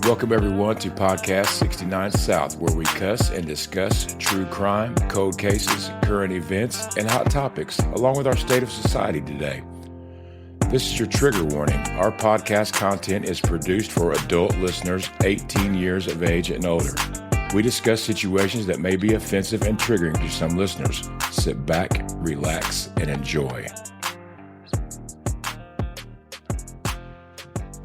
Welcome everyone to Podcast 69 South, where we cuss and discuss true crime, cold cases, current events, and hot topics, along with our state of society today. This is your trigger warning. Our podcast content is produced for adult listeners 18 years of age and older. We discuss situations that may be offensive and triggering to some listeners. Sit back, relax, and enjoy.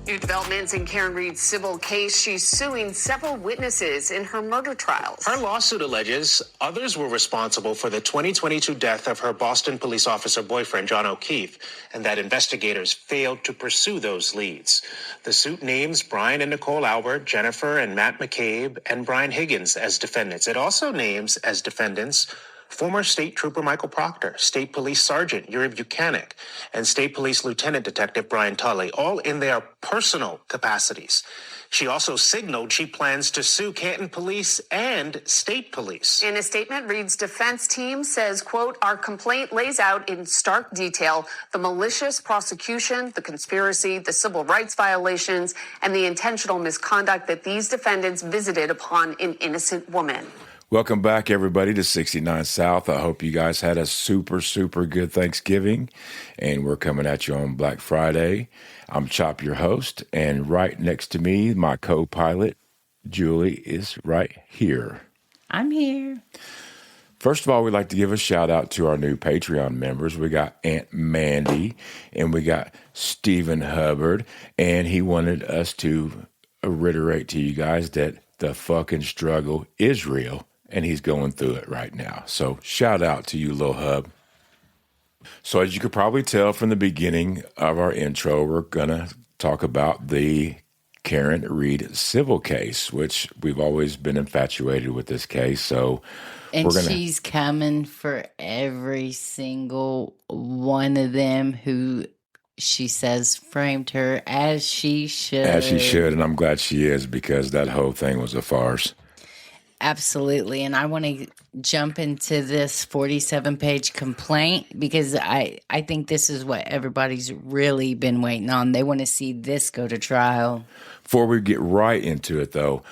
New developments in Karen Reed's civil case. She's suing several witnesses in her murder trials. Her lawsuit alleges others were responsible for the 2022 death of her Boston police officer boyfriend, John O'Keefe, and that investigators failed to pursue those leads. The suit names Brian and Nicole Albert, Jennifer and Matt McCabe, and Brian Higgins as defendants. It also names as defendants former State Trooper Michael Proctor, State Police Sergeant Yuri Buchanan, and State Police Lieutenant Detective Brian Tully, all in their personal capacities. She also signaled she plans to sue Canton Police and State Police. In a statement, Reed's defense team says, quote, "Our complaint lays out in stark detail the malicious prosecution, the conspiracy, the civil rights violations, and the intentional misconduct that these defendants visited upon an innocent woman." Welcome back, everybody, to 69 South. I hope you guys had a super good Thanksgiving, and we're coming at you on Black Friday. I'm Chop, your host, and right next to me, my co-pilot, Julie, is right here. I'm here. First of all, we'd like to give a shout out to our new Patreon members. We got Aunt Mandy, and we got Stephen Hubbard, and he wanted us to reiterate to you guys that the fucking struggle is real. And he's going through it right now. So shout out to you, Lil Hub. So as you could probably tell from the beginning of our intro, we're going to talk about the Karen Reed civil case, which we've always been infatuated with this case. So she's coming for every single one of them who she says framed her, as she should. As she should, and I'm glad she is, because that whole thing was a farce. Absolutely. And I want to jump into this 47-page complaint because I think this is what everybody's really been waiting on. They want to see this go to trial. Before we get right into it, though,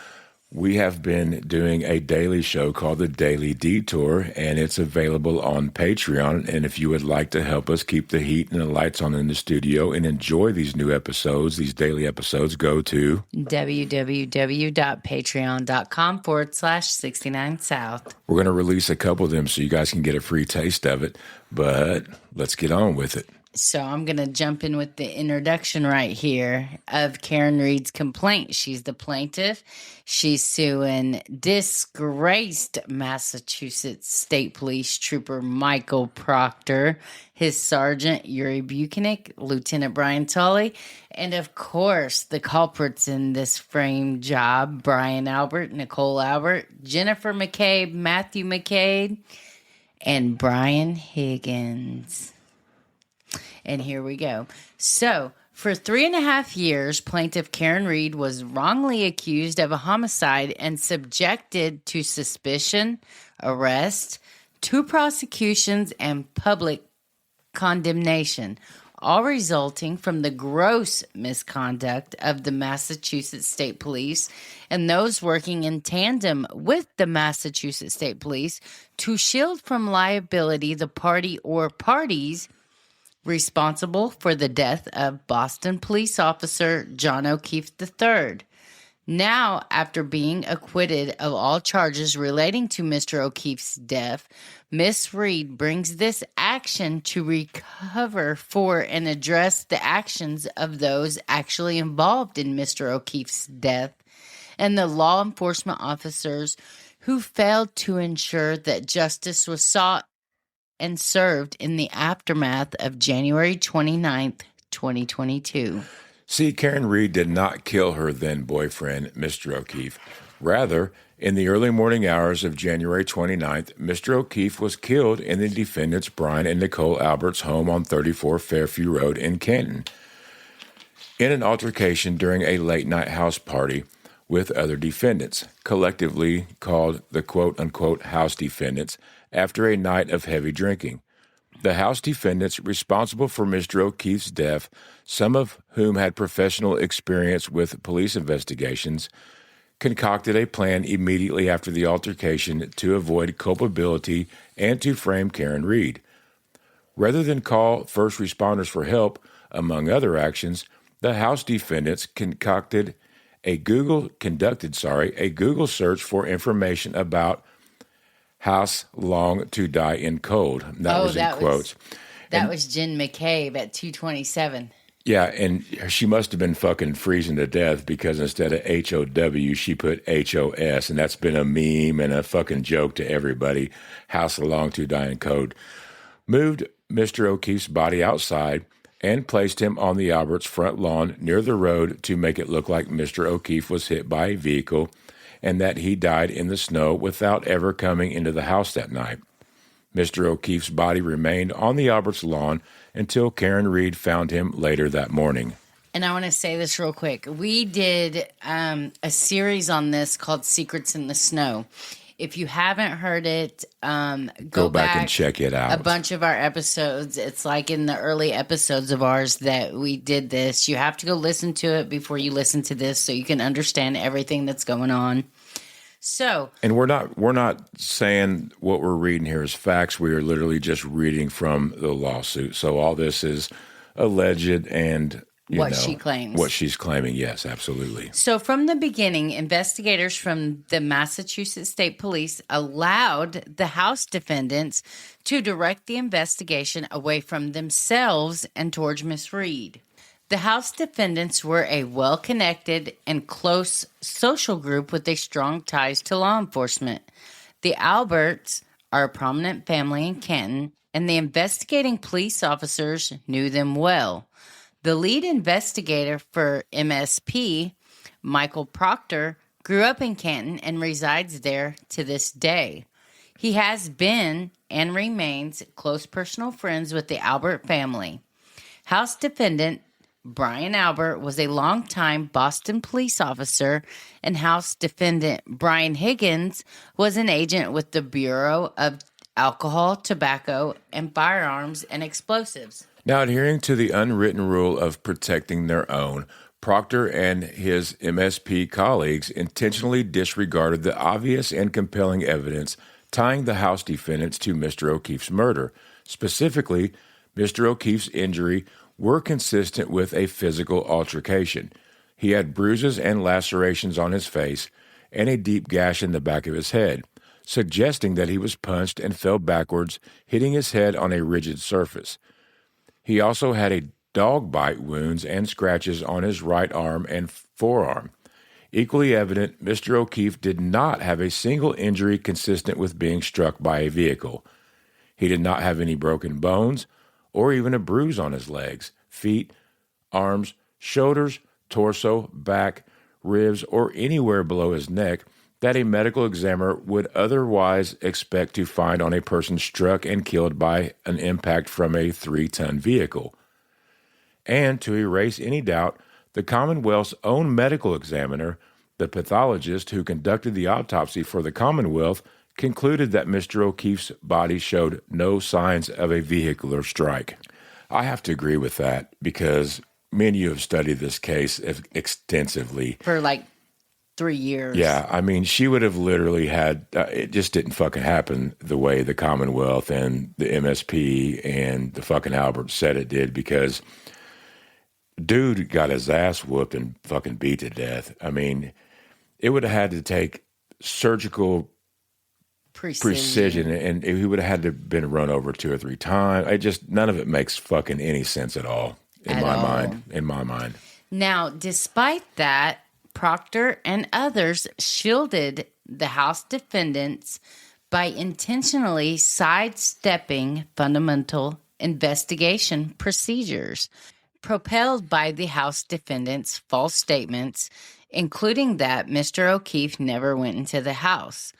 we have been doing a daily show called The Daily Detour, and it's available on Patreon. And if you would like to help us keep the heat and the lights on in the studio and enjoy these new episodes, these daily episodes, go to www.patreon.com/69south. We're going to release a couple of them so you guys can get a free taste of it, but let's get on with it. So I'm going to jump in with the introduction right here of Karen Reed's complaint. She's the plaintiff. She's suing disgraced Massachusetts State Police Trooper Michael Proctor, his Sergeant Yuri Buchanan, Lieutenant Brian Tully, and of course the culprits in this frame job, Brian Albert, Nicole Albert, Jennifer McCabe, Matthew McCabe, and Brian Higgins. And here we go. So, for 3.5 years, plaintiff Karen Reed was wrongly accused of a homicide and subjected to suspicion, arrest, 2 prosecutions, and public condemnation, all resulting from the gross misconduct of the Massachusetts State Police and those working in tandem with the Massachusetts State Police to shield from liability the party or parties responsible for the death of Boston police officer John O'Keefe III. Now, after being acquitted of all charges relating to Mr. O'Keefe's death, Miss Reed brings this action to recover for and address the actions of those actually involved in Mr. O'Keefe's death and the law enforcement officers who failed to ensure that justice was sought and served in the aftermath of January 29th, 2022. See, Karen Reed did not kill her then boyfriend, Mr. O'Keefe. Rather, in the early morning hours of January 29th, Mr. O'Keefe was killed in the defendants Brian and Nicole Albert's home on 34 Fairview Road in Canton, in an altercation during a late-night house party with other defendants, collectively called the quote-unquote house defendants, after a night of heavy drinking. The House defendants responsible for Mr. O'Keefe's death, some of whom had professional experience with police investigations, concocted a plan immediately after the altercation to avoid culpability and to frame Karen Reed. Rather than call first responders for help, among other actions, the House defendants conducted a Google search for information about House long to die in cold. That was in quotes. That was Jen McCabe at 227. Yeah, and she must have been fucking freezing to death because instead of HOW, she put HOS, and that's been a meme and a fucking joke to everybody. House long to die in cold. Moved Mr. O'Keefe's body outside and placed him on the Albert's front lawn near the road to make it look like Mr. O'Keefe was hit by a vehicle and that he died in the snow without ever coming into the house that night. Mr. O'Keefe's body remained on the Albert's lawn until Karen Reed found him later that morning. And I want to say this real quick. We did a series on this called Secrets in the Snow. If you haven't heard it, go back and check it out. A bunch of our episodes. It's like in the early episodes of ours that we did this. You have to go listen to it before you listen to this so you can understand everything that's going on. So, and we're not saying what we're reading here is facts. We are literally just reading from the lawsuit. So all this is alleged and she claims. What she's claiming, yes, absolutely. So from the beginning, investigators from the Massachusetts State Police allowed the House defendants to direct the investigation away from themselves and towards Miss Reed. The House defendants were a well-connected and close social group with a strong ties to law enforcement. The Alberts are a prominent family in Canton, and the investigating police officers knew them well. The lead investigator for MSP, Michael Proctor, grew up in Canton and resides there to this day. He has been and remains close personal friends with the Albert family. House defendant Brian Albert was a longtime Boston police officer, and House defendant Brian Higgins was an agent with the Bureau of Alcohol, Tobacco, and Firearms and Explosives. Now, adhering to the unwritten rule of protecting their own, Proctor and his MSP colleagues intentionally disregarded the obvious and compelling evidence tying the House defendants to Mr. O'Keefe's murder. Specifically, Mr. O'Keefe's injury were consistent with a physical altercation. He had bruises and lacerations on his face and a deep gash in the back of his head, suggesting that he was punched and fell backwards, hitting his head on a rigid surface. He also had a dog bite wounds and scratches on his right arm and forearm. Equally evident, Mr. O'Keefe did not have a single injury consistent with being struck by a vehicle. He did not have any broken bones or even a bruise on his legs, feet, arms, shoulders, torso, back, ribs, or anywhere below his neck that a medical examiner would otherwise expect to find on a person struck and killed by an impact from a 3-ton vehicle. And to erase any doubt, the Commonwealth's own medical examiner, the pathologist who conducted the autopsy for the Commonwealth, concluded that Mr. O'Keefe's body showed no signs of a vehicular strike. I have to agree with that because me and you have studied this case extensively. For like 3 years. Yeah, I mean, she would have literally had, it just didn't fucking happen the way the Commonwealth and the MSP and the fucking Albert said it did because dude got his ass whooped and fucking beat to death. I mean, it would have had to take surgical precision, and he would have had to have been run over 2 or 3 times. None of it makes fucking any sense at all in my mind. Now, despite that, Proctor and others shielded the House defendants by intentionally sidestepping fundamental investigation procedures, propelled by the House defendants' false statements, including that Mr. O'Keefe never went into the house.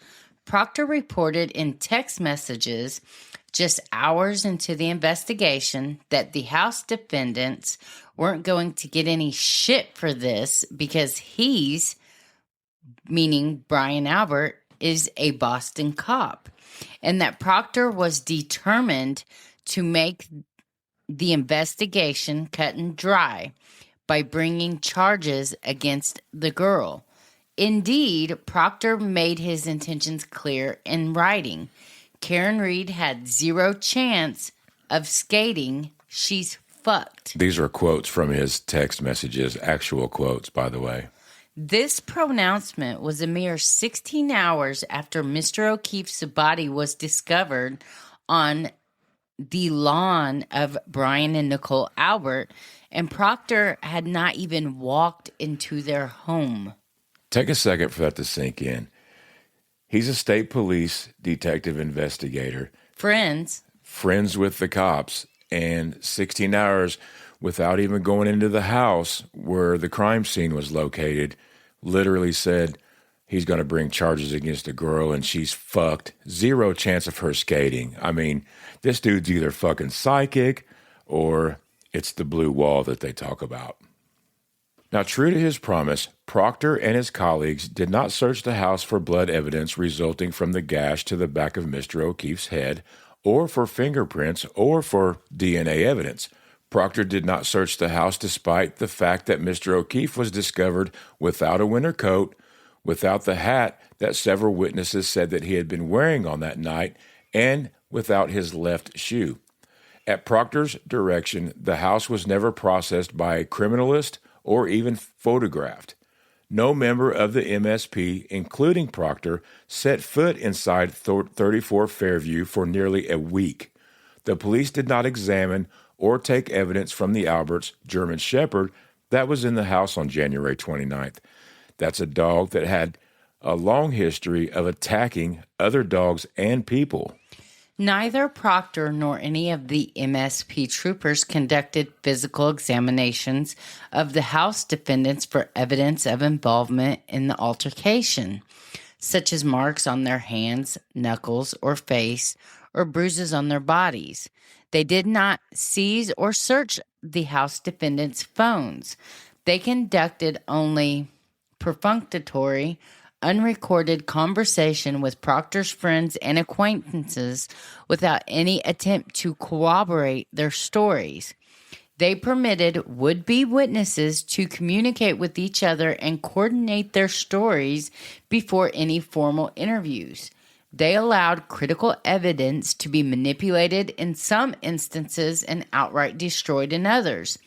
Proctor reported in text messages just hours into the investigation that the House defendants weren't going to get any shit for this because he's, meaning Brian Albert, is a Boston cop, and that Proctor was determined to make the investigation cut and dry by bringing charges against the girl. Indeed, Proctor made his intentions clear in writing. Karen Reed had zero chance of skating. She's fucked. These are quotes from his text messages, actual quotes, by the way. This pronouncement was a mere 16 hours after Mr. O'Keefe's body was discovered on the lawn of Brian and Nicole Albert, and Proctor had not even walked into their home. Take a second for that to sink in. He's a state police detective investigator. Friends with the cops, and 16 hours without even going into the house where the crime scene was located, literally said he's going to bring charges against a girl and she's fucked. Zero chance of her skating. I mean, this dude's either fucking psychic or it's the blue wall that they talk about. Now, true to his promise, Proctor and his colleagues did not search the house for blood evidence resulting from the gash to the back of Mr. O'Keefe's head, or for fingerprints, or for DNA evidence. Proctor did not search the house despite the fact that Mr. O'Keefe was discovered without a winter coat, without the hat that several witnesses said that he had been wearing on that night, and without his left shoe. At Proctor's direction, the house was never processed by a criminalist or even photographed. No member of the MSP, including Proctor, set foot inside 34 Fairview for nearly a week. The police did not examine or take evidence from the Alberts' German Shepherd that was in the house on January 29th. That's a dog that had a long history of attacking other dogs and people. Neither Proctor nor any of the MSP troopers conducted physical examinations of the house defendants for evidence of involvement in the altercation, such as marks on their hands, knuckles, or face, or bruises on their bodies. They did not seize or search the house defendants' phones. They conducted only perfunctory, unrecorded conversation with Proctor's friends and acquaintances without any attempt to corroborate their stories. They permitted would-be witnesses to communicate with each other and coordinate their stories before any formal interviews. They allowed critical evidence to be manipulated in some instances and outright destroyed in others.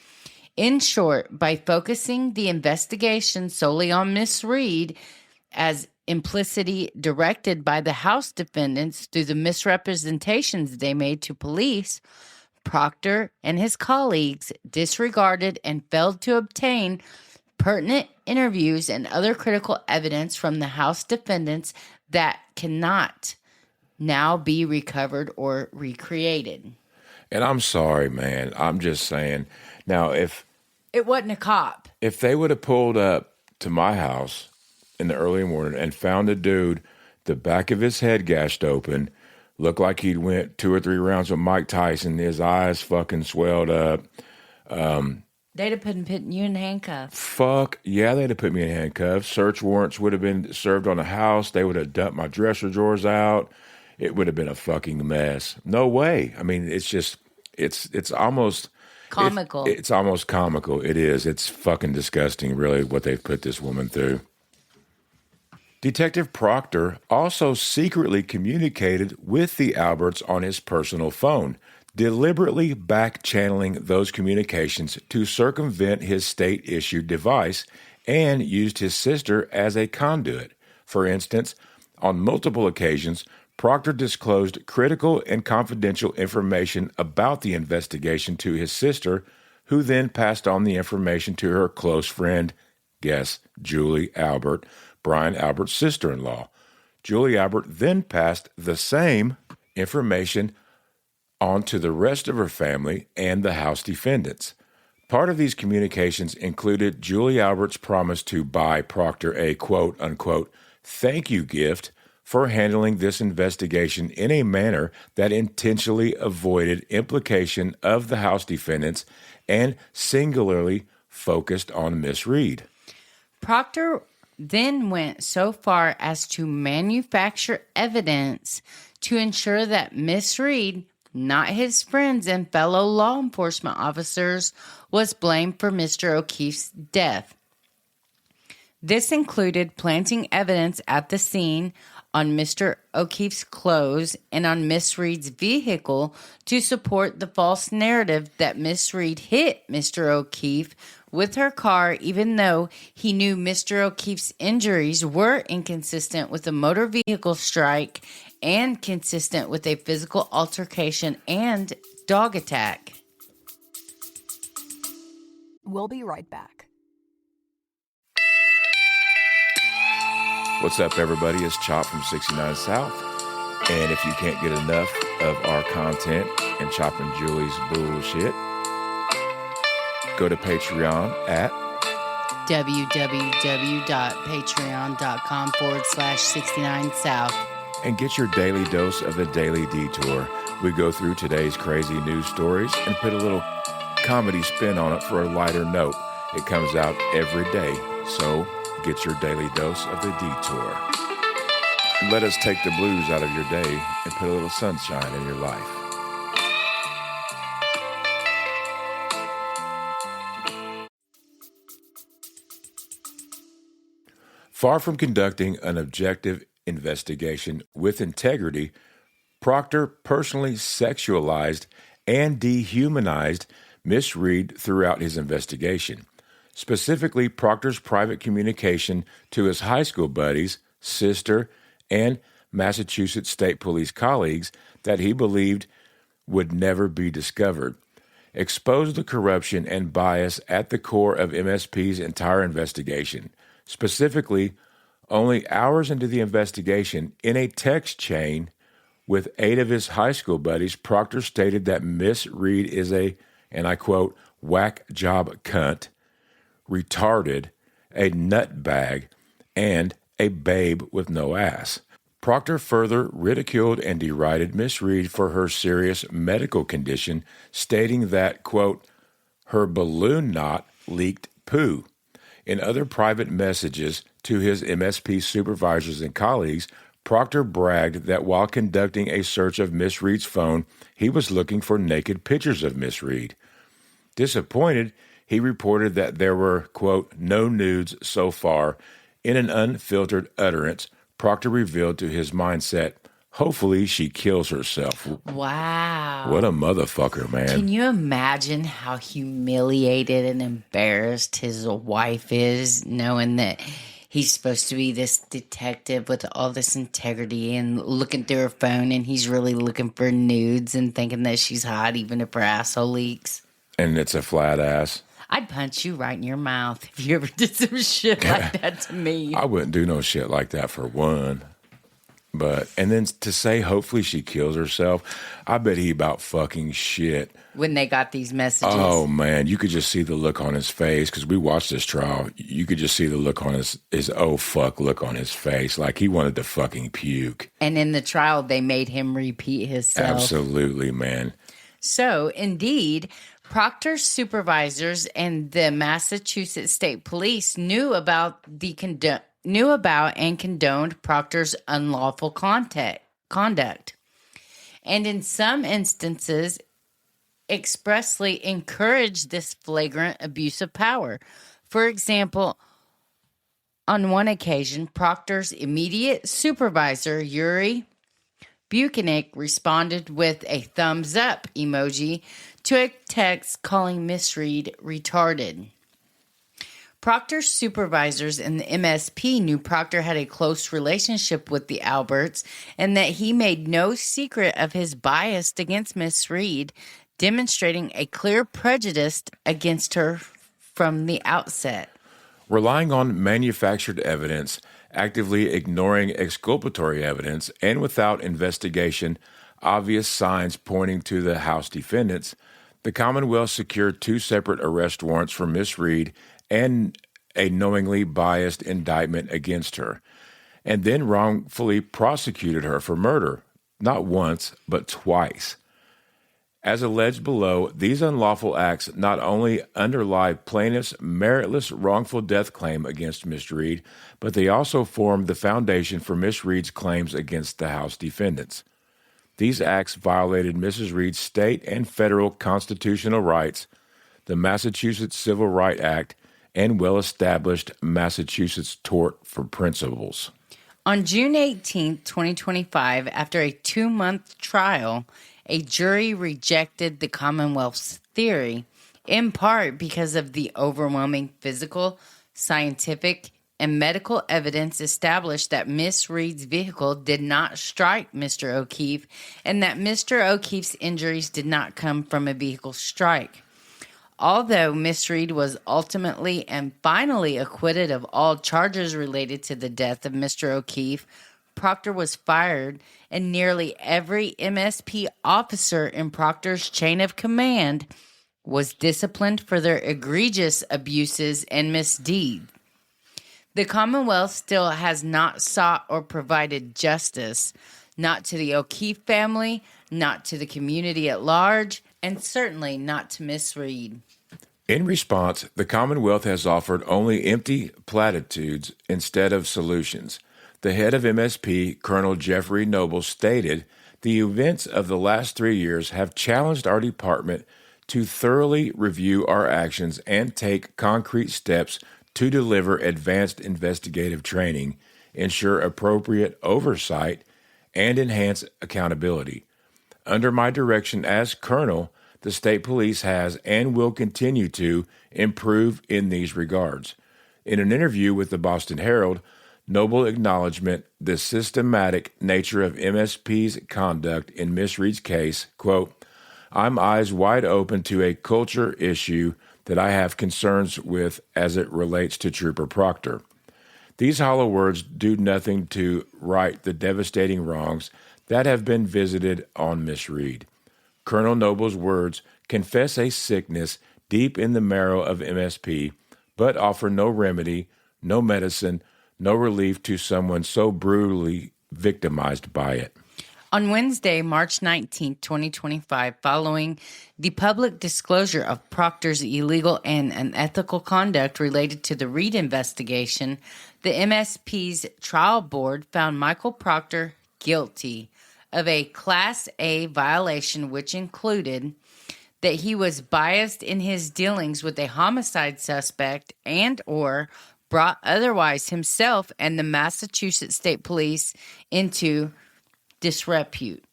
In short, by focusing the investigation solely on Miss Reed, as implicitly directed by the House defendants through the misrepresentations they made to police, Proctor and his colleagues disregarded and failed to obtain pertinent interviews and other critical evidence from the House defendants that cannot now be recovered or recreated. And I'm sorry, man. I'm just saying. Now, if it wasn't a cop, if they would have pulled up to my house in the early morning and found a dude, the back of his head gashed open, looked like he'd went 2 or 3 rounds with Mike Tyson, his eyes fucking swelled up. They'd have put you in handcuffs. Fuck, yeah, they'd have put me in handcuffs. Search warrants would have been served on the house. They would have dumped my dresser drawers out. It would have been a fucking mess. No way. I mean, it's just, it's almost... comical. It's almost comical. It is. It's fucking disgusting, really, what they've put this woman through. Detective Proctor also secretly communicated with the Alberts on his personal phone, deliberately backchanneling those communications to circumvent his state-issued device, and used his sister as a conduit. For instance, on multiple occasions, Proctor disclosed critical and confidential information about the investigation to his sister, who then passed on the information to her close friend, guess Julie Albert, Brian Albert's sister-in-law. Julie Albert then passed the same information on to the rest of her family and the House defendants. Part of these communications included Julie Albert's promise to buy Proctor a quote-unquote thank you gift for handling this investigation in a manner that intentionally avoided implication of the House defendants and singularly focused on Miss Reed. Proctor then went so far as to manufacture evidence to ensure that Miss Reed not his friends and fellow law enforcement officers, was blamed for Mr. O'Keefe's death. This included planting evidence at the scene on Mr. O'Keefe's clothes and on Miss Reed's vehicle to support the false narrative that Miss Reed hit Mr. O'Keefe with her car, even though he knew Mr. O'Keefe's injuries were inconsistent with a motor vehicle strike and consistent with a physical altercation and dog attack. We'll be right back. What's up, everybody? It's Chop from 69 South. And if you can't get enough of our content and Chop and Julie's bullshit, go to Patreon at www.patreon.com/69south and get your daily dose of the Daily Detour. We go through today's crazy news stories and put a little comedy spin on it for a lighter note. It comes out every day, so get your daily dose of the detour. Let us take the blues out of your day and put a little sunshine in your life. Far from conducting an objective investigation with integrity, Proctor personally sexualized and dehumanized Miss Reed throughout his investigation. Specifically, Proctor's private communication to his high school buddies, sister, and Massachusetts State Police colleagues that he believed would never be discovered exposed the corruption and bias at the core of MSP's entire investigation. Specifically, only hours into the investigation, in a text chain with 8 of his high school buddies, Proctor stated that Miss Reed is a, and I quote, whack job cunt, retarded, a nutbag, and a babe with no ass. Proctor further ridiculed and derided Miss Reed for her serious medical condition, stating that, quote, her balloon knot leaked poo. In other private messages to his MSP supervisors and colleagues, Proctor bragged that while conducting a search of Miss Reed's phone, he was looking for naked pictures of Miss Reed. Disappointed, he reported that there were, quote, no nudes so far. In an unfiltered utterance, Proctor revealed to his mindset, hopefully she kills herself. Wow. What a motherfucker, man. Can you imagine how humiliated and embarrassed his wife is, knowing that he's supposed to be this detective with all this integrity and looking through her phone, and he's really looking for nudes and thinking that she's hot even if her asshole leaks? And it's a flat ass. I'd punch you right in your mouth if you ever did some shit like that to me. I wouldn't do no shit like that for one. But, and then to say hopefully she kills herself, I bet he about fucking shit. When they got these messages. Oh, man, you could just see the look on his face, because we watched this trial. You could just see the look on his oh, fuck look on his face, like he wanted to fucking puke. And in the trial, they made him repeat himself. Absolutely, man. So, indeed, Proctor's supervisors and the Massachusetts State Police knew about and condoned Proctor's unlawful conduct, and in some instances expressly encouraged this flagrant abuse of power. For example, on one occasion, Proctor's immediate supervisor, Yuri Buchanan, responded with a thumbs up emoji to a text calling Miss Reed retarded. Proctor's supervisors and the MSP knew Proctor had a close relationship with the Alberts and that he made no secret of his bias against Miss Reed, demonstrating a clear prejudice against her from the outset. Relying on manufactured evidence, actively ignoring exculpatory evidence, and without investigation, obvious signs pointing to the House defendants, the Commonwealth secured 2 separate arrest warrants for Miss Reed and a knowingly biased indictment against her, and then wrongfully prosecuted her for murder, not once, but twice. As alleged below, these unlawful acts not only underlie plaintiff's meritless wrongful death claim against Miss Reed, but they also form the foundation for Miss Reed's claims against the House defendants. These acts violated Mrs. Reed's state and federal constitutional rights, the Massachusetts Civil Rights Act, and well-established Massachusetts tort for principles. On June 18, 2025, after a 2-month trial, a jury rejected the Commonwealth's theory, in part because of the overwhelming physical, scientific, and medical evidence established that Miss Reed's vehicle did not strike Mr. O'Keefe and that Mr. O'Keefe's injuries did not come from a vehicle strike. Although Miss Reed was ultimately and finally acquitted of all charges related to the death of Mr. O'Keefe, Proctor was fired, and nearly every MSP officer in Proctor's chain of command was disciplined for their egregious abuses and misdeeds. The Commonwealth still has not sought or provided justice, not to the O'Keefe family, not to the community at large, and certainly not to Miss Reed. In response, the Commonwealth has offered only empty platitudes instead of solutions. The head of MSP, Colonel Jeffrey Noble, stated, "The events of the last 3 years have challenged our department to thoroughly review our actions and take concrete steps to deliver advanced investigative training, ensure appropriate oversight, and enhance accountability. Under my direction as Colonel, the state police has and will continue to improve in these regards." In an interview with the Boston Herald, Noble acknowledged the systematic nature of MSP's conduct in Miss Reed's case, quote, "I'm eyes wide open to a culture issue that I have concerns with as it relates to Trooper Proctor. These hollow words do nothing to right the devastating wrongs that have been visited on Miss Reed. Colonel Noble's words confess a sickness deep in the marrow of MSP, but offer no remedy, no medicine, no relief to someone so brutally victimized by it." On Wednesday, March 19, 2025, following the public disclosure of Proctor's illegal and unethical conduct related to the Reed investigation, the MSP's trial board found Michael Proctor guilty of a Class A violation, which included that he was biased in his dealings with a homicide suspect and or brought otherwise himself and the Massachusetts State Police into disrepute.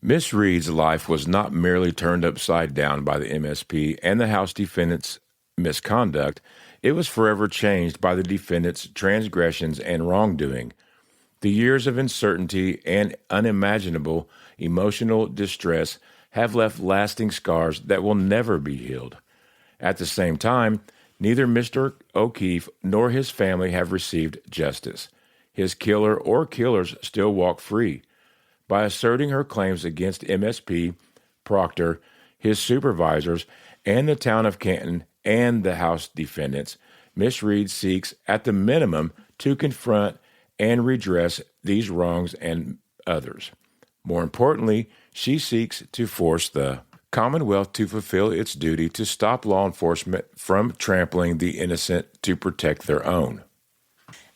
Miss Reed's life was not merely turned upside down by the MSP and the House defendant's misconduct. It was forever changed by the defendant's transgressions and wrongdoing. The years of uncertainty and unimaginable emotional distress have left lasting scars that will never be healed. At the same time, neither Mr. O'Keefe nor his family have received justice. His killer or killers still walk free. By asserting her claims against MSP, Proctor, his supervisors, and the town of Canton and the House defendants, Miss Reed seeks, at the minimum, to confront and redress these wrongs and others. More importantly, she seeks to force the Commonwealth to fulfill its duty to stop law enforcement from trampling the innocent to protect their own.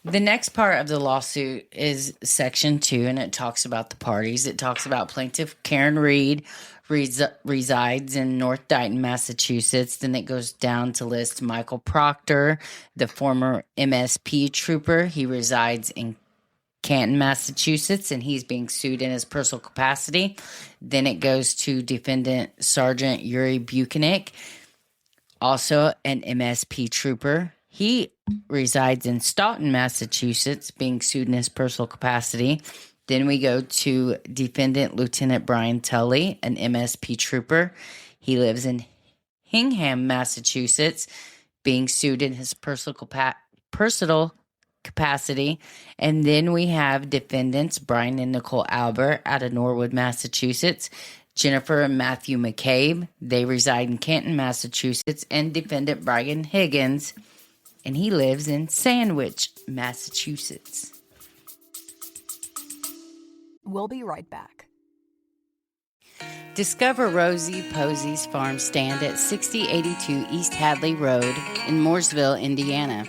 The next part of the lawsuit is Section 2, and it talks about the parties. It talks about plaintiff Karen Reed resides in North Dighton, Massachusetts. Then it goes down to list Michael Proctor, the former MSP trooper. He resides in Canton, Massachusetts, and he's being sued in his personal capacity. Then it goes to defendant Sergeant Yuri Buchanan, also an MSP trooper. He resides in Stoughton, Massachusetts, being sued in his personal capacity. Then we go to defendant Lieutenant Brian Tully, an MSP trooper. He lives in Hingham, Massachusetts, being sued in his personal capacity. And then we have defendants Brian and Nicole Albert out of Norwood, Massachusetts. Jennifer and Matthew McCabe, they reside in Canton, Massachusetts. And defendant Brian Higgins, and he lives in Sandwich, Massachusetts. We'll be right back. Discover Rosie Posey's farm stand at 6082 East Hadley Road in Mooresville, Indiana.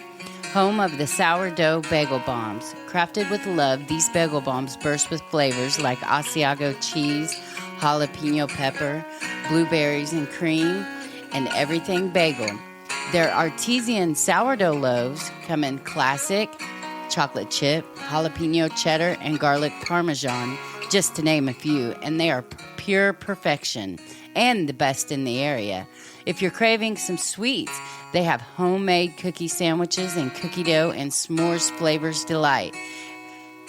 Home of the sourdough bagel bombs. Crafted with love, these bagel bombs burst with flavors like Asiago cheese, jalapeno pepper, blueberries and cream, and everything bagel. Their artesian sourdough loaves come in classic, chocolate chip, jalapeno cheddar, and garlic parmesan, just to name a few, and they are pure perfection and the best in the area. If you're craving some sweets, they have homemade cookie sandwiches and cookie dough and s'mores flavors delight.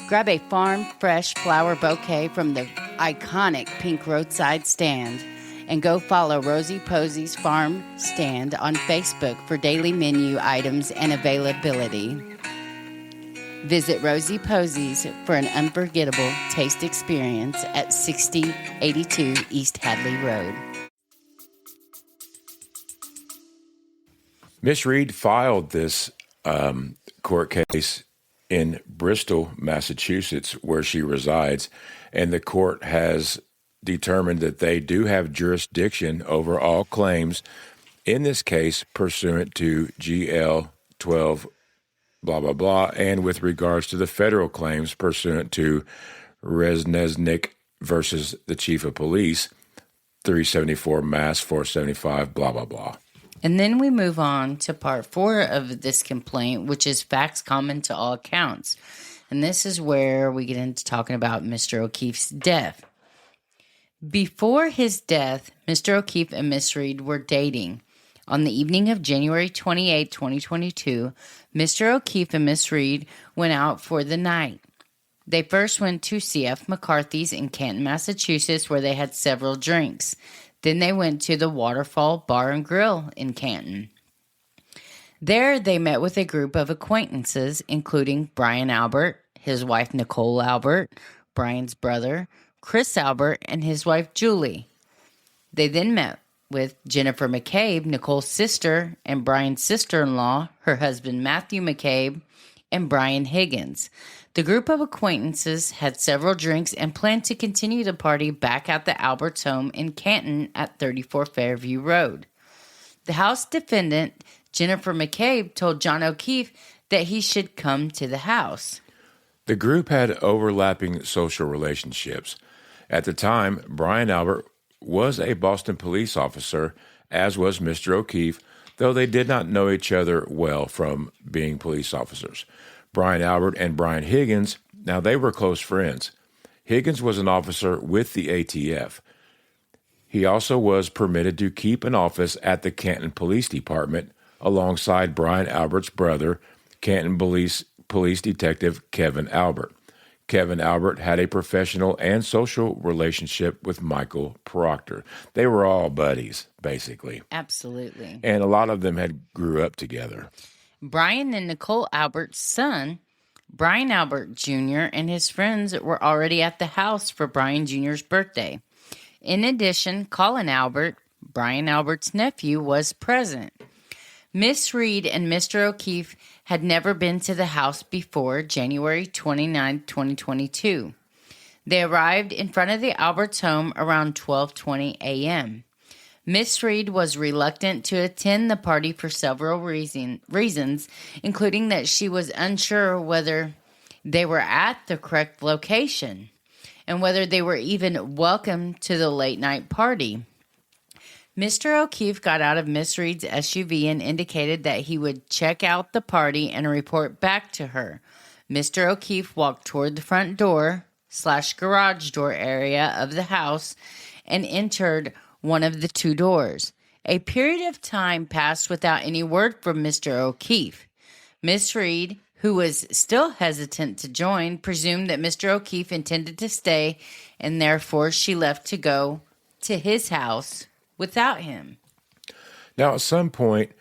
Grab a farm fresh flower bouquet from the iconic pink roadside stand and go follow Rosie Posey's Farm Stand on Facebook for daily menu items and availability. Visit Rosie Posey's for an unforgettable taste experience at 6082 East Hadley Road. Miss Reed filed this court case in Bristol, Massachusetts, where she resides, and the court has determined that they do have jurisdiction over all claims in this case pursuant to GL 12 blah, blah, blah, and with regards to the federal claims pursuant to Resnesnik versus the Chief of Police, 374 Mass 475, blah, blah, blah. And then we move on to part 4 of this complaint, which is facts common to all accounts. And this is where we get into talking about Mr. O'Keefe's death. Before his death, Mr. O'Keefe and Miss Reed were dating. On the evening of January 28, 2022, Mr. O'Keefe and Miss Reed went out for the night. They first went to C.F. McCarthy's in Canton, Massachusetts, where they had several drinks. Then they went to the Waterfall Bar and Grill in Canton. There, they met with a group of acquaintances, including Brian Albert, his wife Nicole Albert, Brian's brother, Chris Albert, and his wife Julie. They then met with Jennifer McCabe, Nicole's sister, and Brian's sister-in-law, her husband Matthew McCabe, and Brian Higgins. The group of acquaintances had several drinks and planned to continue the party back at the Alberts' home in Canton at 34 Fairview Road. The House defendant, Jennifer McCabe, told John O'Keefe that he should come to the house. The group had overlapping social relationships. At the time, Brian Albert was a Boston police officer, as was Mr. O'Keefe, though they did not know each other well from being police officers. Brian Albert and Brian Higgins, now they were close friends. Higgins was an officer with the ATF. He also was permitted to keep an office at the Canton Police Department alongside Brian Albert's brother, Canton Police Detective Kevin Albert. Kevin Albert had a professional and social relationship with Michael Proctor. They were all buddies, basically. Absolutely. And a lot of them had grew up together. Brian and Nicole Albert's son, Brian Albert Jr., and his friends were already at the house for Brian Jr.'s birthday. In addition, Colin Albert, Brian Albert's nephew, was present. Miss Reed and Mr. O'Keefe had never been to the house before January 29, 2022. They arrived in front of the Alberts' home around 12:20 a.m. Miss Reed was reluctant to attend the party for several reasons, including that she was unsure whether they were at the correct location and whether they were even welcome to the late-night party. Mr. O'Keefe got out of Miss Reed's SUV and indicated that he would check out the party and report back to her. Mr. O'Keefe walked toward the front door/garage door area of the house and entered one of the two doors. A period of time passed without any word from Mr. O'Keefe. Miss Reed, who was still hesitant to join, presumed that Mr. O'Keefe intended to stay, and therefore she left to go to his house without him. Now, at some point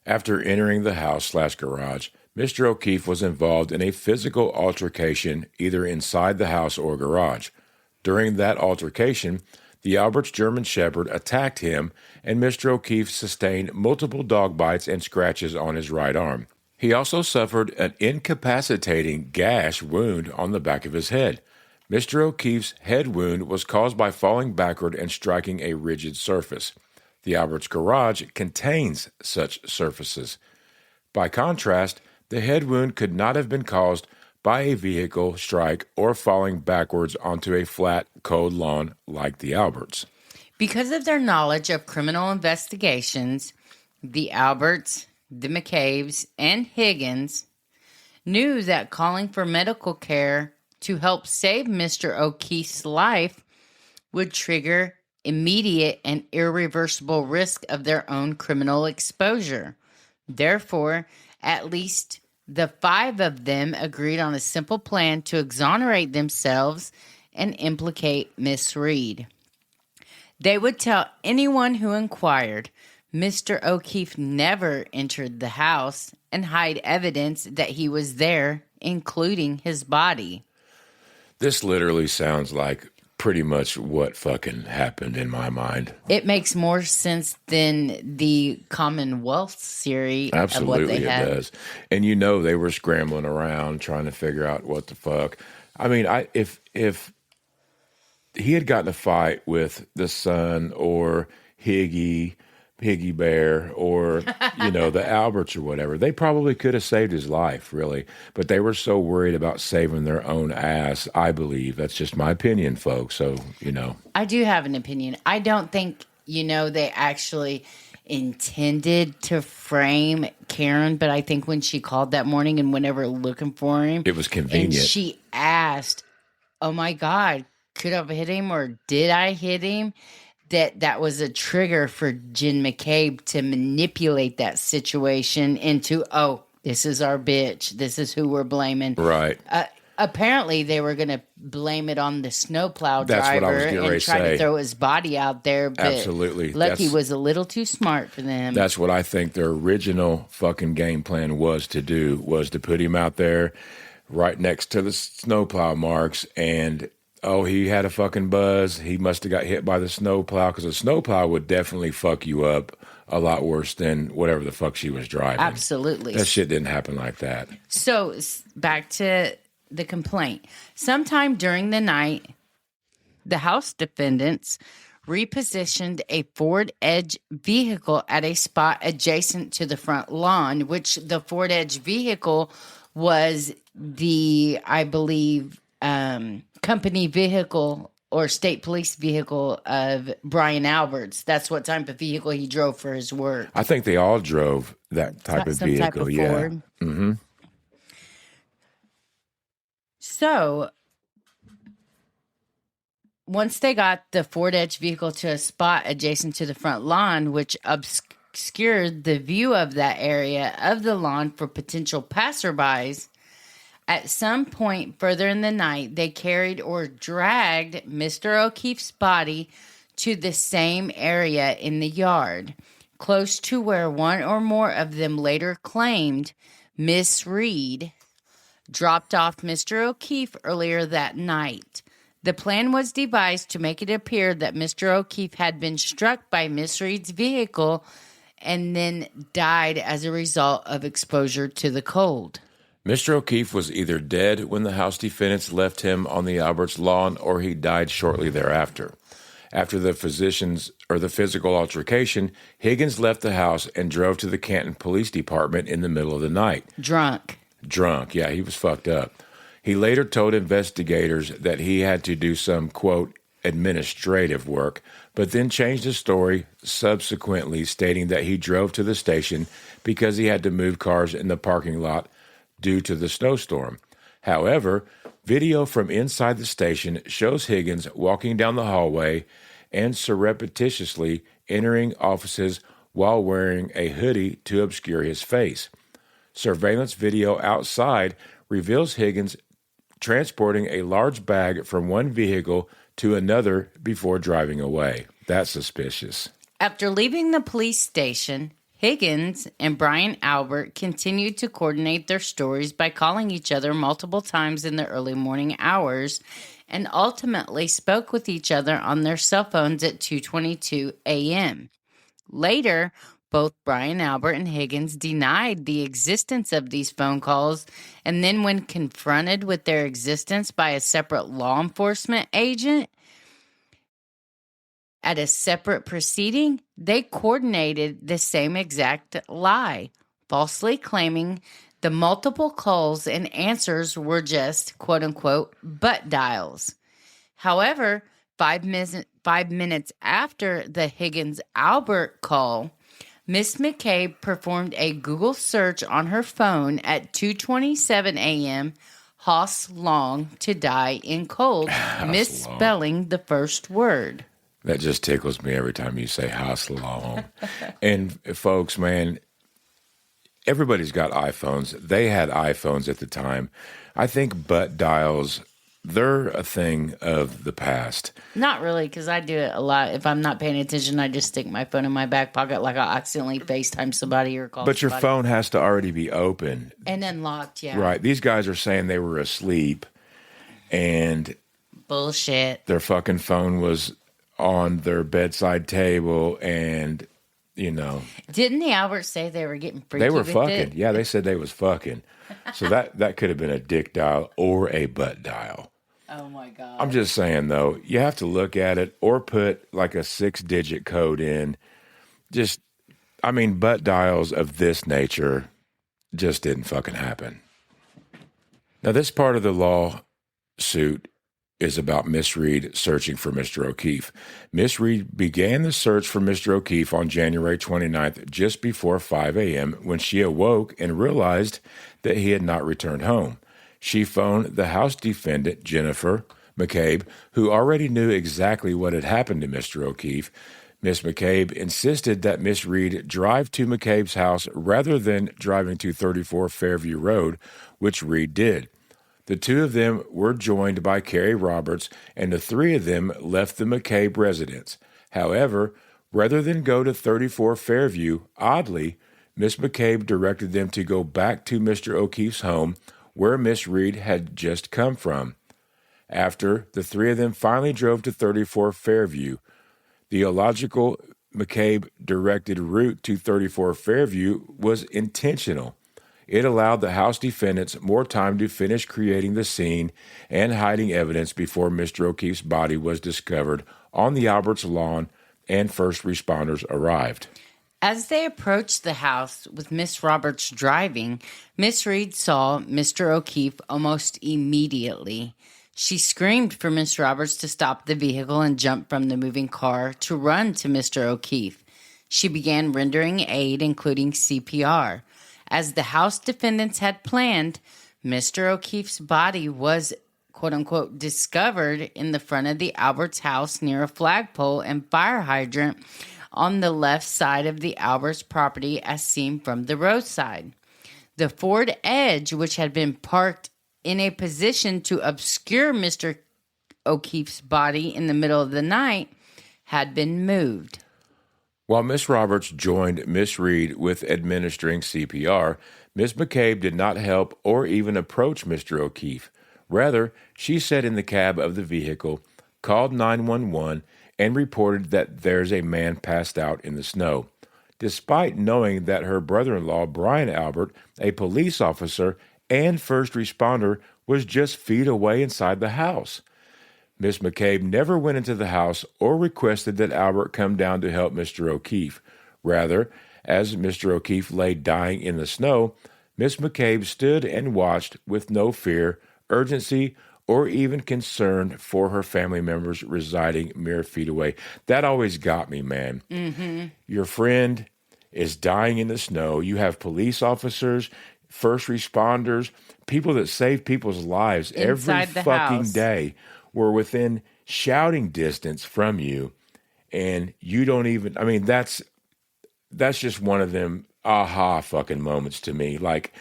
after entering the house/garage, Mr. O'Keefe was involved in a physical altercation either inside the house or garage. During that altercation, the Alberts German Shepherd attacked him, and Mr. O'Keefe sustained multiple dog bites and scratches on his right arm. He also suffered an incapacitating gash wound on the back of his head. Mr. O'Keefe's head wound was caused by falling backward and striking a rigid surface. The Alberts garage contains such surfaces. By contrast, The head wound could not have been caused by a vehicle strike or falling backwards onto a flat, cold lawn like the Alberts. Because of their knowledge of criminal investigations, the Alberts, the McCabe's, and Higgins knew that calling for medical care to help save Mr. O'Keefe's life would trigger immediate and irreversible risk of their own criminal exposure. Therefore, at least the 5 of them agreed on a simple plan to exonerate themselves and implicate Miss Reed. They would tell anyone who inquired Mr. O'Keefe never entered the house and hide evidence that he was there, including his body. This literally sounds like pretty much what fucking happened in my mind. It makes more sense than the Commonwealth theory of what they had. Absolutely, it does. And you know they were scrambling around trying to figure out what the fuck. I mean, if he had gotten a fight with the son or Higgy Bear or, the Alberts or whatever, they probably could have saved his life, really. But they were so worried about saving their own ass, I believe. That's just my opinion, folks. So, I do have an opinion. I don't think, they actually intended to frame Karen, but I think when she called that morning and whenever looking for him, it was convenient. And she asked, oh my God, could I have hit him or did I hit him? That was a trigger for Jen McCabe to manipulate that situation into, oh, this is our bitch. This is who we're blaming. Right. Apparently, they were going to blame it on the snowplow That's driver what I was getting ready and to try say. to throw his body out there. But Absolutely. Lucky was a little too smart for them. That's what I think their original fucking game plan was to do, was to put him out there right next to the snowplow marks and... oh, he had a fucking buzz. He must have got hit by the snowplow, because a snowplow would definitely fuck you up a lot worse than whatever the fuck she was driving. Absolutely. That shit didn't happen like that. So back to the complaint. Sometime during the night, the House defendants repositioned a Ford Edge vehicle at a spot adjacent to the front lawn, which the Ford Edge vehicle was the, I believe, company vehicle or state police vehicle of Brian Alberts. That's what type of vehicle he drove for his work. I think they all drove that type of Some vehicle. type of yeah. Ford. Mm-hmm. So once they got the Ford Edge vehicle to a spot adjacent to the front lawn, which obscured the view of that area of the lawn for potential passerbys, at some point further in the night, they carried or dragged Mr. O'Keefe's body to the same area in the yard, close to where one or more of them later claimed Miss Reed dropped off Mr. O'Keefe earlier that night. The plan was devised to make it appear that Mr. O'Keefe had been struck by Miss Reed's vehicle and then died as a result of exposure to the cold. Mr. O'Keefe was either dead when the House defendants left him on the Alberts lawn, or he died shortly thereafter. After the physical altercation, Higgins left the house and drove to the Canton Police Department in the middle of the night. Drunk, yeah, he was fucked up. He later told investigators that he had to do some, quote, administrative work, but then changed his story subsequently, stating that he drove to the station because he had to move cars in the parking lot due to the snowstorm. However, video from inside the station shows Higgins walking down the hallway and surreptitiously entering offices while wearing a hoodie to obscure his face. Surveillance video outside reveals Higgins transporting a large bag from one vehicle to another before driving away. That's suspicious. After leaving the police station, Higgins and Brian Albert continued to coordinate their stories by calling each other multiple times in the early morning hours and ultimately spoke with each other on their cell phones at 2:22 a.m. Later, both Brian Albert and Higgins denied the existence of these phone calls, and then when confronted with their existence by a separate law enforcement agent at a separate proceeding, they coordinated the same exact lie, falsely claiming The multiple calls and answers were just, quote unquote, butt dials. However, 5 minutes after the Higgins-Albert call, Miss McCabe performed a Google search on her phone at 2:27 a.m. Hoss long to die in cold, misspelling the first word. That just tickles me every time you say Hoss long. And folks, man, everybody's got iPhones. They had iPhones at the time. I think butt dials, they're a thing of the past. Not really, because I do it a lot. If I'm not paying attention, I just stick my phone in my back pocket like I'll accidentally FaceTime somebody or call But your somebody. phone has to already be open. And unlocked, yeah. Right. These guys are saying they were asleep and Bullshit. their fucking phone was on their bedside table and, you know. Didn't the Alberts say they were getting freaky They were with fucking. it? Yeah, they said they was fucking. So that could have been a dick dial or a butt dial. Oh, my God. I'm just saying, though, you have to look at it or put like a 6-digit code in. Butt dials of this nature just didn't fucking happen. Now, this part of the lawsuit is about Miss Reed searching for Mr. O'Keefe. Miss Reed began the search for Mr. O'Keefe on January 29th, just before 5 a.m., when she awoke and realized that he had not returned home. She phoned the House defendant, Jennifer McCabe, who already knew exactly what had happened to Mr. O'Keefe. Miss McCabe insisted that Miss Reed drive to McCabe's house rather than driving to 34 Fairview Road, which Reed did. The two of them were joined by Carrie Roberts, and the three of them left the McCabe residence. However, rather than go to 34 Fairview, oddly, Miss McCabe directed them to go back to Mr. O'Keefe's home, where Miss Reed had just come from. After the three of them finally drove to 34 Fairview, the illogical McCabe-directed route to 34 Fairview was intentional. It allowed the House defendants more time to finish creating the scene and hiding evidence before Mr. O'Keefe's body was discovered on the Alberts lawn and first responders arrived. As they approached the house with Miss Roberts driving, Miss Reed saw Mr. O'Keefe almost immediately. She screamed for Miss Roberts to stop the vehicle and jump from the moving car to run to Mr. O'Keefe. She began rendering aid, including CPR. As the House defendants had planned, Mr. O'Keefe's body was, quote-unquote, discovered in the front of the Alberts house near a flagpole and fire hydrant on the left side of the Alberts property as seen from the roadside. The Ford Edge, which had been parked in a position to obscure Mr. O'Keefe's body in the middle of the night, had been moved. While Miss Roberts joined Miss Reed with administering CPR, Miss McCabe did not help or even approach Mr. O'Keefe. Rather, she sat in the cab of the vehicle, called 911, and reported that there's a man passed out in the snow. Despite knowing that her brother-in-law, Brian Albert, a police officer and first responder, was just feet away inside the house. Miss McCabe never went into the house or requested that Albert come down to help Mr. O'Keefe. Rather, as Mr. O'Keefe lay dying in the snow, Miss McCabe stood and watched with no fear, urgency, or even concern for her family members residing mere feet away. That always got me, man. Mm-hmm. Your friend is dying in the snow. You have police officers, first responders, people that save people's lives Inside every the fucking house. day were within shouting distance from you, and you don't even, that's just one of them aha fucking moments to me. Like,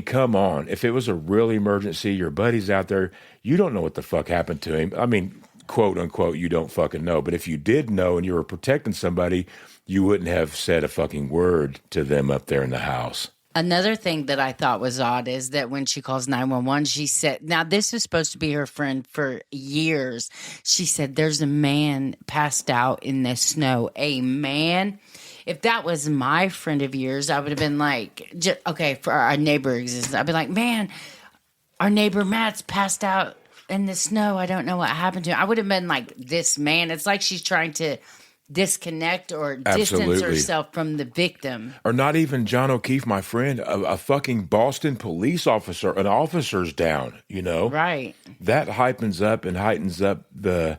come on. If it was a real emergency, your buddy's out there, you don't know what the fuck happened to him. Quote unquote, you don't fucking know. But if you did know and you were protecting somebody, you wouldn't have said a fucking word to them up there in the house. Another thing that I thought was odd is that when she calls 911, she said, now this is supposed to be her friend for years. She said, there's a man passed out in the snow. A man? If that was my friend of yours, I would have been like, okay, for our neighbor exists. I'd be like, man, our neighbor Matt's passed out in the snow. I don't know what happened to him. I would have been like, this man. It's like she's trying to disconnect or distance Absolutely. herself from the victim. Or not even John O'Keefe, my friend, a fucking Boston police officer, an officer's down, you know? Right. That heightens up the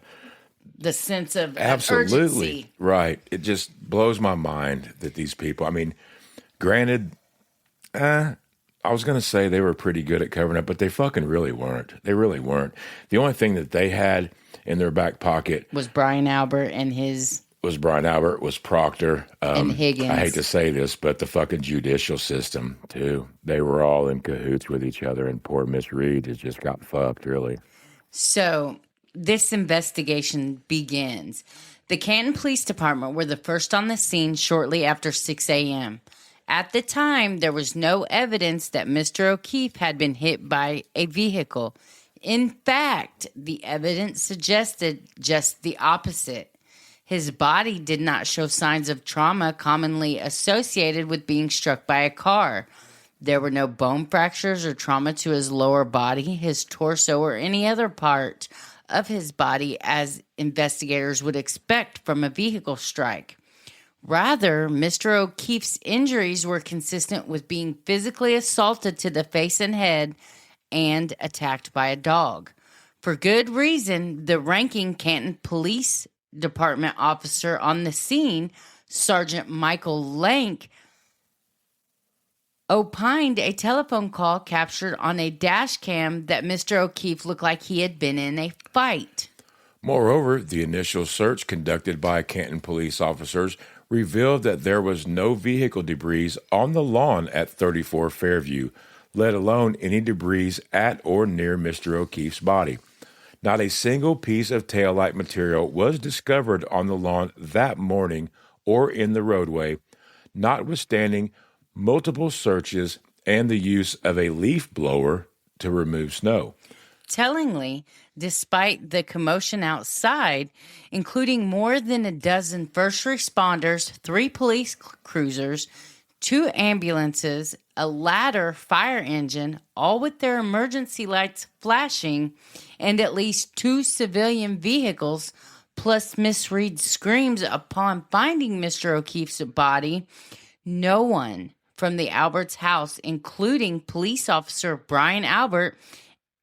sense of absolutely urgency. right. It just blows my mind that these people, I mean, granted, I was going to say they were pretty good at covering up, but they fucking really weren't. They really weren't. The only thing that they had in their back pocket Was Brian Albert and his... was Brian Albert, was Proctor. And Higgins. I hate to say this, but the fucking judicial system, too. They were all in cahoots with each other, and poor Miss Reed has just got fucked, really. So this investigation begins. The Canton Police Department were the first on the scene shortly after 6 a.m. At the time, there was no evidence that Mr. O'Keefe had been hit by a vehicle. In fact, the evidence suggested just the opposite. His body did not show signs of trauma commonly associated with being struck by a car. There were no bone fractures or trauma to his lower body, his torso, or any other part of his body as investigators would expect from a vehicle strike. Rather, Mr. O'Keefe's injuries were consistent with being physically assaulted to the face and head and attacked by a dog. For good reason, the ranking Canton Police Department officer on the scene, Sergeant Michael Lank, opined a telephone call captured on a dash cam that Mr. O'Keefe looked like he had been in a fight. Moreover, the initial search conducted by Canton police officers revealed that there was no vehicle debris on the lawn at 34 Fairview, let alone any debris at or near Mr. O'Keefe's body. Not a single piece of taillight material was discovered on the lawn that morning or in the roadway, notwithstanding multiple searches and the use of a leaf blower to remove snow. Tellingly, despite the commotion outside, including more than a dozen first responders, 3 police cruisers, 2 ambulances, a ladder fire engine, all with their emergency lights flashing, and at least 2 civilian vehicles, plus Miss Reed's screams upon finding Mr. O'Keefe's body, no one from the Alberts' house, including police officer Brian Albert,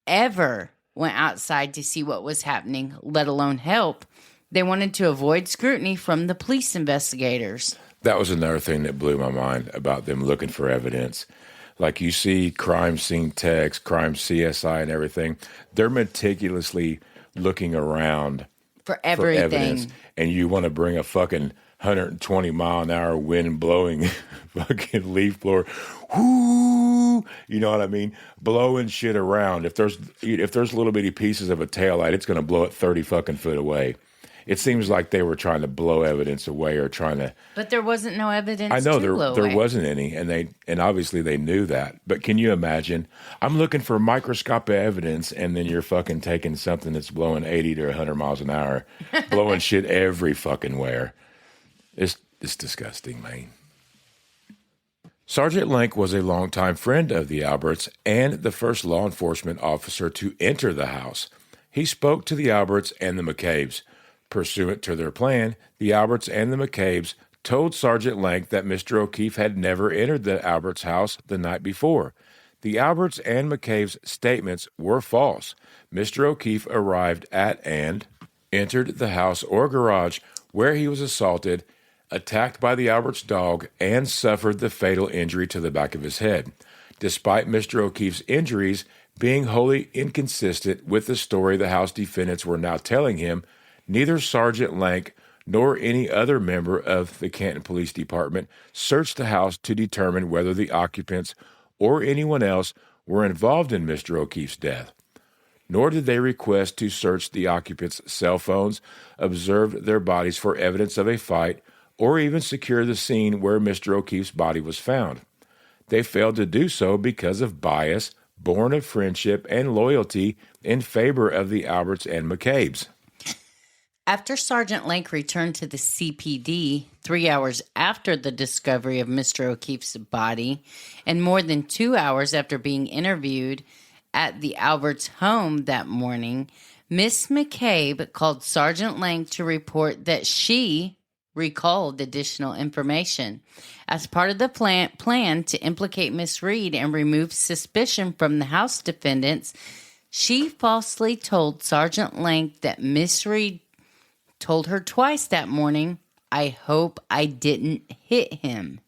ever went outside to see what was happening, let alone help. They wanted to avoid scrutiny from the police investigators. That was another thing that blew my mind about them looking for evidence. Like you see crime scene text, crime CSI and everything, they're meticulously looking around For everything. for evidence. And you want to bring a fucking 120 mile an hour wind blowing fucking leaf blower, whoo, you know what I mean? Blowing shit around. If there's little bitty pieces of a taillight, it's going to blow it 30 fucking foot away. It seems like they were trying to blow evidence away or trying to. But there wasn't no evidence. I know to blow there away. wasn't any, and obviously they knew that. But can you imagine? I'm looking for microscopic evidence, and then you're fucking taking something that's blowing 80 to 100 miles an hour, blowing shit every fucking where. It's disgusting, man. Sergeant Lank was a longtime friend of the Alberts and the first law enforcement officer to enter the house. He spoke to the Alberts and the McCabe's. Pursuant to their plan, the Alberts and the McCabe's told Sergeant Lank that Mr. O'Keefe had never entered the Alberts' house the night before. The Alberts and McCabe's statements were false. Mr. O'Keefe arrived at and entered the house or garage where he was assaulted, attacked by the Alberts' dog, and suffered the fatal injury to the back of his head. Despite Mr. O'Keefe's injuries being wholly inconsistent with the story the House defendants were now telling him, neither Sergeant Lank nor any other member of the Canton Police Department searched the house to determine whether the occupants or anyone else were involved in Mr. O'Keefe's death. Nor did they request to search the occupants' cell phones, observe their bodies for evidence of a fight, or even secure the scene where Mr. O'Keefe's body was found. They failed to do so because of bias born of friendship and loyalty in favor of the Alberts and McCabe's. After Sergeant Lank returned to the CPD 3 hours after the discovery of Mr. O'Keefe's body and more than 2 hours after being interviewed at the Alberts' home that morning, Miss McCabe called Sergeant Lank to report that she recalled additional information. As part of the plan to implicate Miss Reed and remove suspicion from the House defendants, she falsely told Sergeant Lang that Miss Reed told her twice that morning, "I hope I didn't hit him."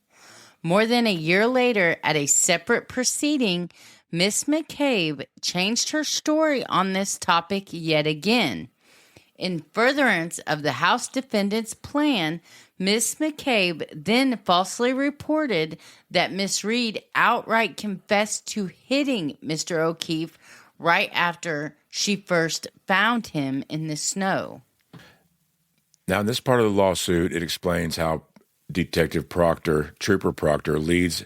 More than a year later, at a separate proceeding, Miss McCabe changed her story on this topic yet again. In furtherance of the House defendant's plan, Miss McCabe then falsely reported that Miss Reed outright confessed to hitting Mr. O'Keefe right after she first found him in the snow. Now, in this part of the lawsuit, it explains how Detective Proctor, Trooper Proctor, leads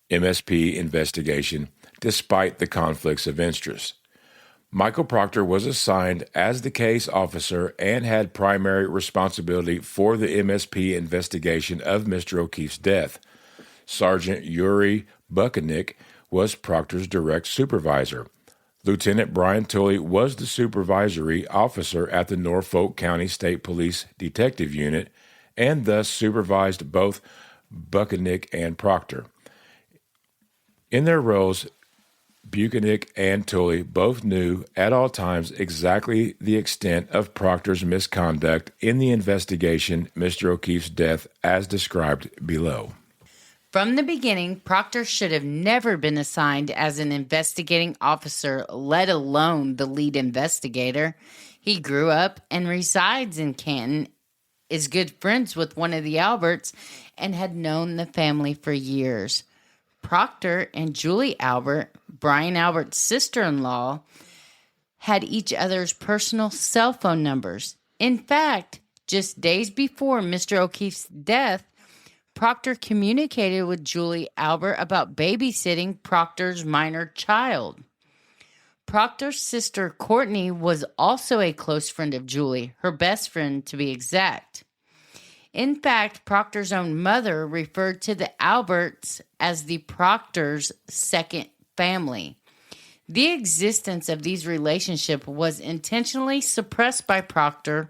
MSP investigation despite the conflicts of interest. Michael Proctor was assigned as the case officer and had primary responsibility for the MSP investigation of Mr. O'Keefe's death. Sergeant Yuri Buckenick was Proctor's direct supervisor. Lieutenant Brian Tully was the supervisory officer at the Norfolk County State Police Detective Unit and thus supervised both Buckenick and Proctor. In their roles, Buchanan and Tully both knew at all times exactly the extent of Proctor's misconduct in the investigation Mr. O'Keefe's death as described below. From the beginning, Proctor should have never been assigned as an investigating officer, let alone the lead investigator. He grew up and resides in Canton, is good friends with one of the Alberts, and had known the family for years. Proctor and Julie Albert, Brian Albert's sister-in-law, had each other's personal cell phone numbers. In fact, just days before Mr. O'Keefe's death, Proctor communicated with Julie Albert about babysitting Proctor's minor child. Proctor's sister, Courtney, was also a close friend of Julie, her best friend to be exact. In fact, Proctor's own mother referred to the Alberts as the Proctor's second family. The existence of these relationships was intentionally suppressed by Proctor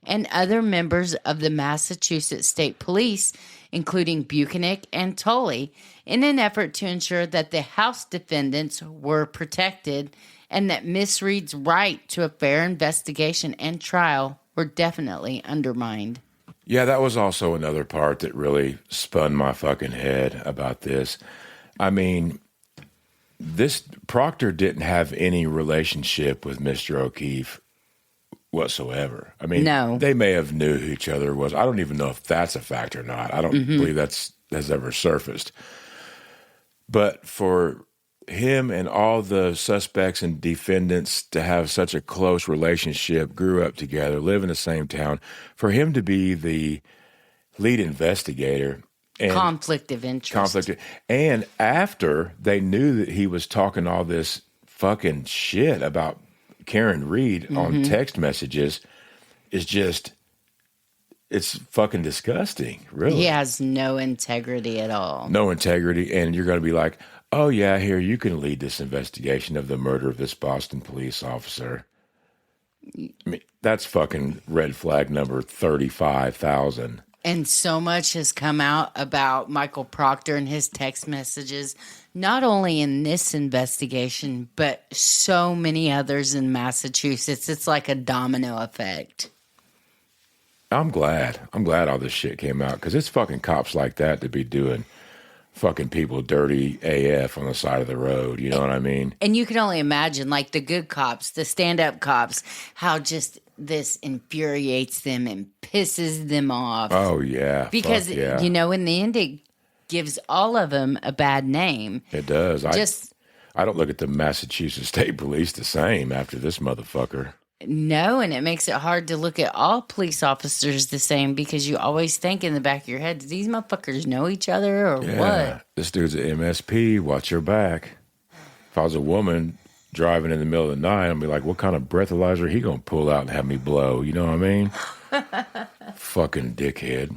and other members of the Massachusetts State Police, including Buchanan and Tully, in an effort to ensure that the House defendants were protected and that Miss Reed's right to a fair investigation and trial were definitely undermined. Yeah, that was also another part that really spun my fucking head about this. I mean, this Proctor didn't have any relationship with Mr. O'Keefe whatsoever. I mean, no. They may have knew who each other was. I don't even know if that's a fact or not. I don't believe that's has ever surfaced. But for him and all the suspects and defendants to have such a close relationship, grew up together, live in the same town, for him to be the lead investigator and conflict of interest. And after they knew that he was talking all this fucking shit about Karen Reed on text messages, is just, it's fucking disgusting, really. He has no integrity at all. No integrity, and you're going to be like, oh, yeah, here, you can lead this investigation of the murder of this Boston police officer. I mean, that's fucking red flag number 35,000. And so much has come out about Michael Proctor and his text messages, not only in this investigation, but so many others in Massachusetts. It's like a domino effect. I'm glad all this shit came out, because it's fucking cops like that to be doing fucking people dirty AF on the side of the road. You know what I mean? And you can only imagine, like, the good cops, the stand-up cops, how just this infuriates them and pisses them off. Oh, yeah. Because, you know, in the end, it gives all of them a bad name. It does. I don't look at the Massachusetts State Police the same after this motherfucker. No, and it makes it hard to look at all police officers the same, because you always think in the back of your head, do these motherfuckers know each other or what? This dude's an MSP. Watch your back. If I was a woman driving in the middle of the night, I'd be like, what kind of breathalyzer he gonna pull out and have me blow? You know what I mean? Fucking dickhead.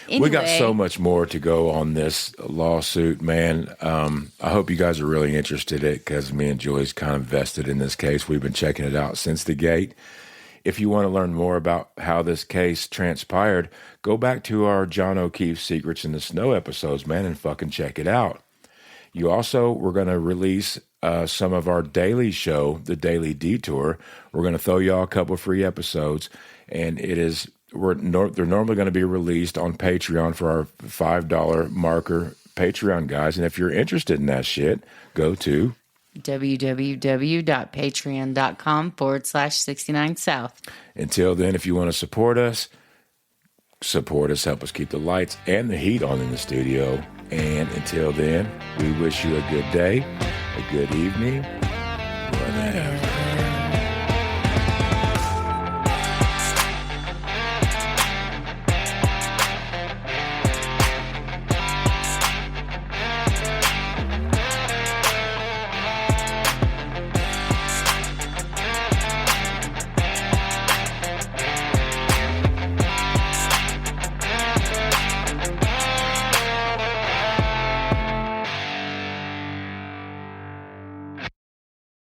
Anyway, we got so much more to go on this lawsuit, man. I hope you guys are really interested in it, because me and Julie's kind of vested in this case. We've been checking it out since the gate. If you want to learn more about how this case transpired, go back to our John O'Keefe Secrets in the Snow episodes, man, and fucking check it out. We're going to release some of our daily show, The Daily Detour. We're going to throw y'all a couple of free episodes, and they're normally going to be released on Patreon for our $5 marker Patreon guys. And if you're interested in that shit, go to www.patreon.com/69south. Until then, if you want to support us, help us keep the lights and the heat on in the studio. And until then, we wish you a good day, a good evening, whatever.